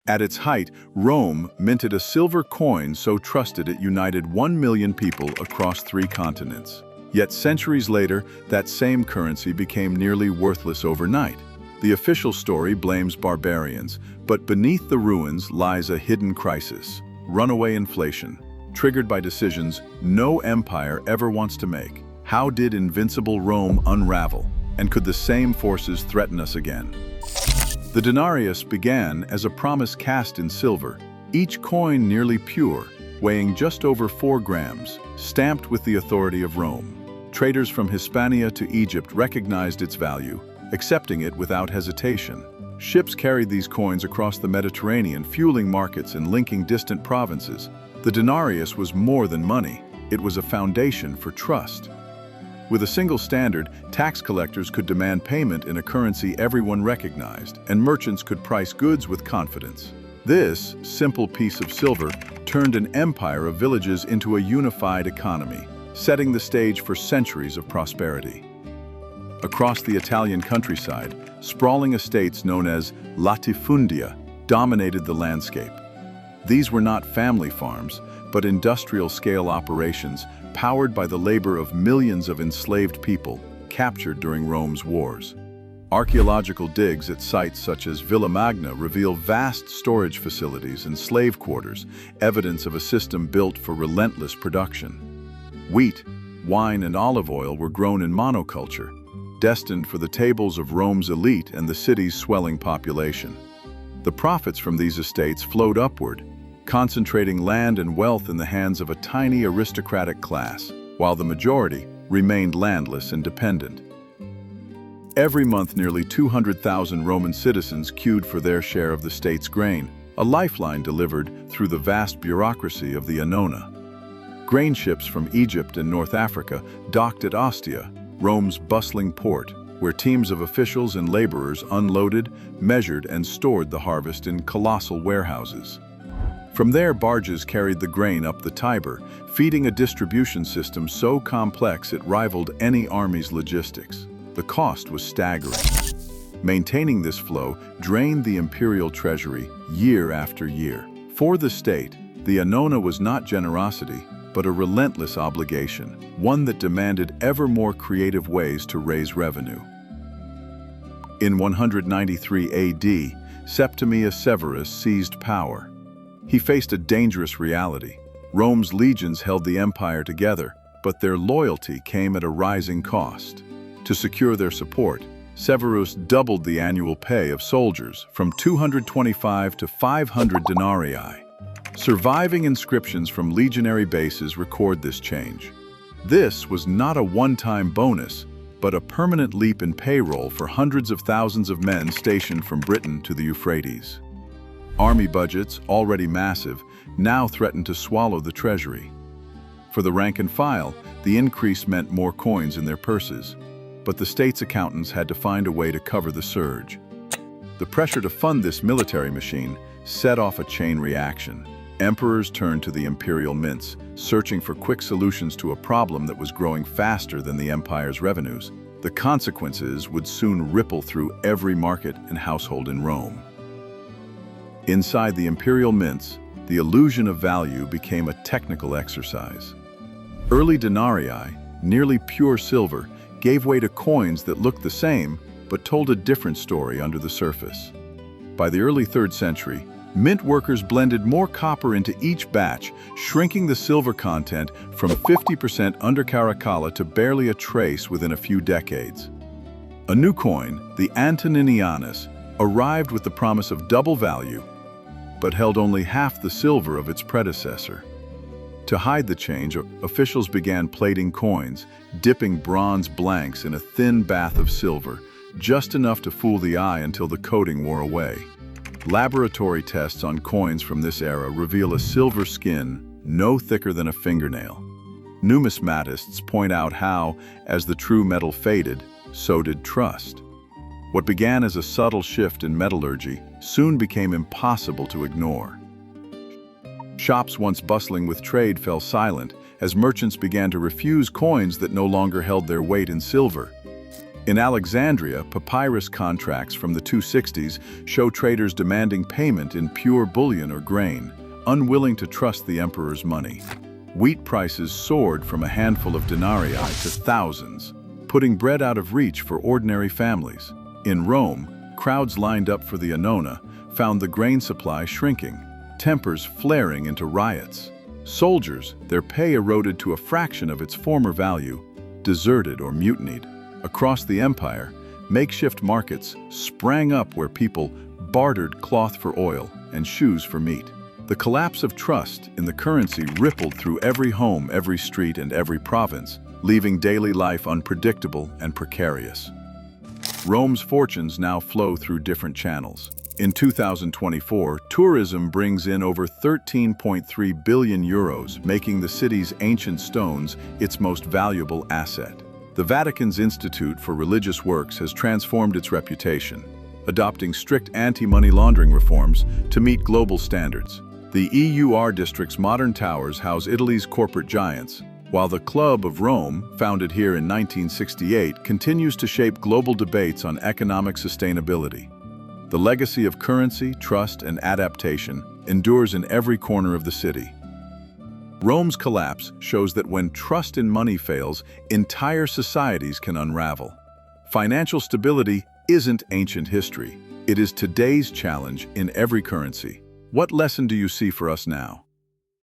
At its height, Rome minted a silver coin so trusted it united 1 million people across 3 continents. Yet centuries later, that same currency became nearly worthless overnight. The official story blames barbarians, but beneath the ruins lies a hidden crisis: runaway inflation, triggered by decisions no empire ever wants to make. How did invincible Rome unravel? And could the same forces threaten us again? The denarius began as a promise cast in silver, each coin nearly pure, weighing just over 4 grams, stamped with the authority of Rome. Traders from Hispania to Egypt recognized its value, accepting it without hesitation. Ships carried these coins across the Mediterranean, fueling markets and linking distant provinces. The denarius was more than money, it was a foundation for trust. With a single standard, tax collectors could demand payment in a currency everyone recognized, and merchants could price goods with confidence. This simple piece of silver turned an empire of villages into a unified economy, setting the stage for centuries of prosperity. Across the Italian countryside, sprawling estates known as latifundia dominated the landscape. These were not family farms, but industrial-scale operations powered by the labor of millions of enslaved people captured during Rome's wars. Archaeological digs at sites such as Villa Magna reveal vast storage facilities and slave quarters, evidence of a system built for relentless production. Wheat, wine, and olive oil were grown in monoculture, destined for the tables of Rome's elite and the city's swelling population. The profits from these estates flowed upward, concentrating land and wealth in the hands of a tiny aristocratic class, while the majority remained landless and dependent. Every month, nearly 200,000 Roman citizens queued for their share of the state's grain, a lifeline delivered through the vast bureaucracy of the Annona. Grain ships from Egypt and North Africa docked at Ostia, Rome's bustling port, where teams of officials and laborers unloaded, measured, and stored the harvest in colossal warehouses. From there, barges carried the grain up the Tiber, feeding a distribution system so complex it rivaled any army's logistics. The cost was staggering. Maintaining this flow drained the imperial treasury year after year. For the state, the Annona was not generosity, but a relentless obligation, one that demanded ever more creative ways to raise revenue. In 193 AD, Septimius Severus seized power. He faced a dangerous reality. Rome's legions held the empire together, but their loyalty came at a rising cost. To secure their support, Severus doubled the annual pay of soldiers from 225 to 500 denarii. Surviving inscriptions from legionary bases record this change. This was not a one-time bonus, but a permanent leap in payroll for hundreds of thousands of men stationed from Britain to the Euphrates. Army budgets, already massive, now threatened to swallow the treasury. For the rank and file, the increase meant more coins in their purses, but the state's accountants had to find a way to cover the surge. The pressure to fund this military machine set off a chain reaction. Emperors turned to the imperial mints, searching for quick solutions to a problem that was growing faster than the empire's revenues. The consequences would soon ripple through every market and household in Rome. Inside the imperial mints, the illusion of value became a technical exercise. Early denarii, nearly pure silver, gave way to coins that looked the same but told a different story under the surface. By the early 3rd century, mint workers blended more copper into each batch, shrinking the silver content from 50% under Caracalla to barely a trace within a few decades. A new coin, the Antoninianus, arrived with the promise of double value, but held only half the silver of its predecessor. To hide the change, officials began plating coins, dipping bronze blanks in a thin bath of silver, just enough to fool the eye until the coating wore away. Laboratory tests on coins from this era reveal a silver skin no thicker than a fingernail. Numismatists point out how, as the true metal faded, so did trust. What began as a subtle shift in metallurgy soon became impossible to ignore. Shops once bustling with trade fell silent as merchants began to refuse coins that no longer held their weight in silver. In Alexandria, papyrus contracts from the 260s show traders demanding payment in pure bullion or grain, unwilling to trust the emperor's money. Wheat prices soared from a handful of denarii to thousands, putting bread out of reach for ordinary families. In Rome, crowds lined up for the Annona found the grain supply shrinking, tempers flaring into riots. Soldiers, their pay eroded to a fraction of its former value, deserted or mutinied. Across the empire, makeshift markets sprang up where people bartered cloth for oil and shoes for meat. The collapse of trust in the currency rippled through every home, every street, and every province, leaving daily life unpredictable and precarious. Rome's fortunes now flow through different channels. In 2024, tourism brings in over 13.3 billion euros, making the city's ancient stones its most valuable asset. The Vatican's Institute for Religious Works has transformed its reputation, adopting strict anti-money laundering reforms to meet global standards. The EUR district's modern towers house Italy's corporate giants, while the Club of Rome, founded here in 1968, continues to shape global debates on economic sustainability. The legacy of currency, trust, and adaptation endures in every corner of the city. Rome's collapse shows that when trust in money fails, entire societies can unravel. Financial stability isn't ancient history. It is today's challenge in every currency. What lesson do you see for us now?